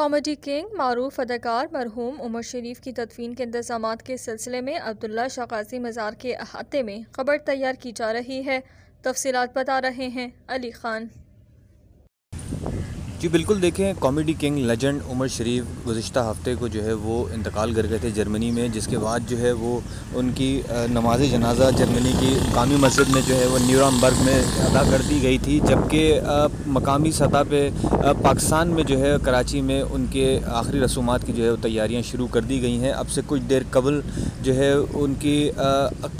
Comedy king मारूफ अदाकार मरहूम उमर शरीफ की तदफीन के इंतजामात के सिलसिले में अब्दुल्ला शाह गाजी मज़ार के अहाते में कब्र तैयार की जा रही है। तफसीलात बता रहे हैं अली खान। जी बिल्कुल, देखें कॉमेडी किंग लेजेंड उमर शरीफ गुज़िश्ता हफ़्ते को जो है वो इंतकाल कर गए थे जर्मनी में, जिसके बाद जो है वो उनकी नमाज जनाजा जर्मनी की मकामी मस्जिद में जो है वो न्यूरम्बर्ग में अदा कर दी गई थी। जबकि मकामी सतह पे पाकिस्तान में जो है कराची में उनके आखिरी रसूमात की जो है वो तैयारियाँ शुरू कर दी गई हैं। अब से कुछ देर कबल जो है उनकी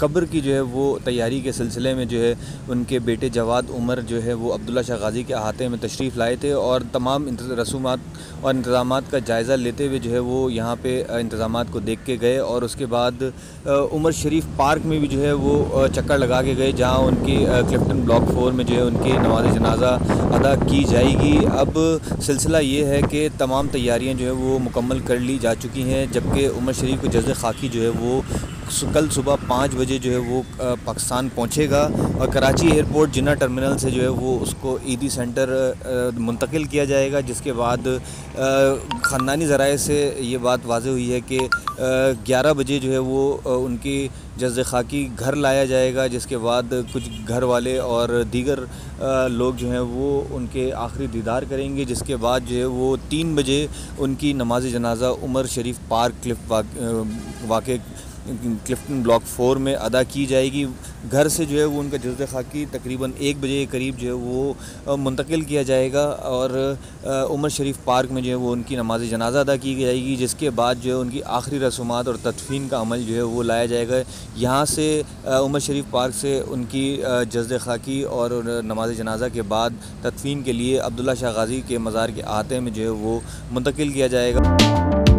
कब्र की जो है वो तैयारी के सिलसिले में जो है उनके बेटे जवाद उमर जो है वो अब्दुल्ला शाह गाजी के अहाते में तशरीफ़ लाए थे और तमाम रसूमात और इंतज़ामात का जायज़ा लेते हुए जो है वो यहाँ पे इंतज़ामात को देख के गए और उसके बाद उमर शरीफ पार्क में भी जो है वो चक्कर लगा के गए, जहाँ उनकी क्लिफ्टन ब्लॉक 4 में जो है उनकी नमाज जनाजा अदा की जाएगी। अब सिलसिला ये है कि तमाम तैयारियाँ जो है वो मुकम्मल कर ली जा चुकी हैं, जबकि उमर शरीफ को जज़् खाकी जो है वो कल सुबह 5 बजे जो है वो पाकिस्तान पहुंचेगा और कराची एयरपोर्ट जिन्ना टर्मिनल से जो है वो उसको ईदी सेंटर मुंतकिल किया जाएगा। जिसके बाद ख़ानदानी ज़राए से ये बात वाज़ेह हुई है कि 11 बजे जो है वो उनकी जज़् खाकी घर लाया जाएगा, जिसके बाद कुछ घर वाले और दीगर लोग जो हैं वो उनके आखिरी दीदार करेंगे। जिसके बाद जो है वो 3 बजे उनकी नमाज जनाजा उमर शरीफ पार्क वाक़े क्लिफ्टन ब्लॉक 4 में अदा की जाएगी। घर से जो है वो उनका जज़् खाकी तकरीबन 1 बजे के करीब जो है वो मुंतकिल किया जाएगा और उमर शरीफ पार्क में जो है वो उनकी नमाज जनाजा अदा की जाएगी। जिसके बाद जो है उनकी आखिरी रसूमात और तदफीन का अमल जो है वो लाया जाएगा। यहाँ से उमर शरीफ पार्क से उनकी जज़् खाकी और नमाज जनाजा के बाद तदफीन के लिए अब्दुल्ला शाह गाजी के मज़ार के अहाते में जो है वो मुंतकिल किया जाएगा।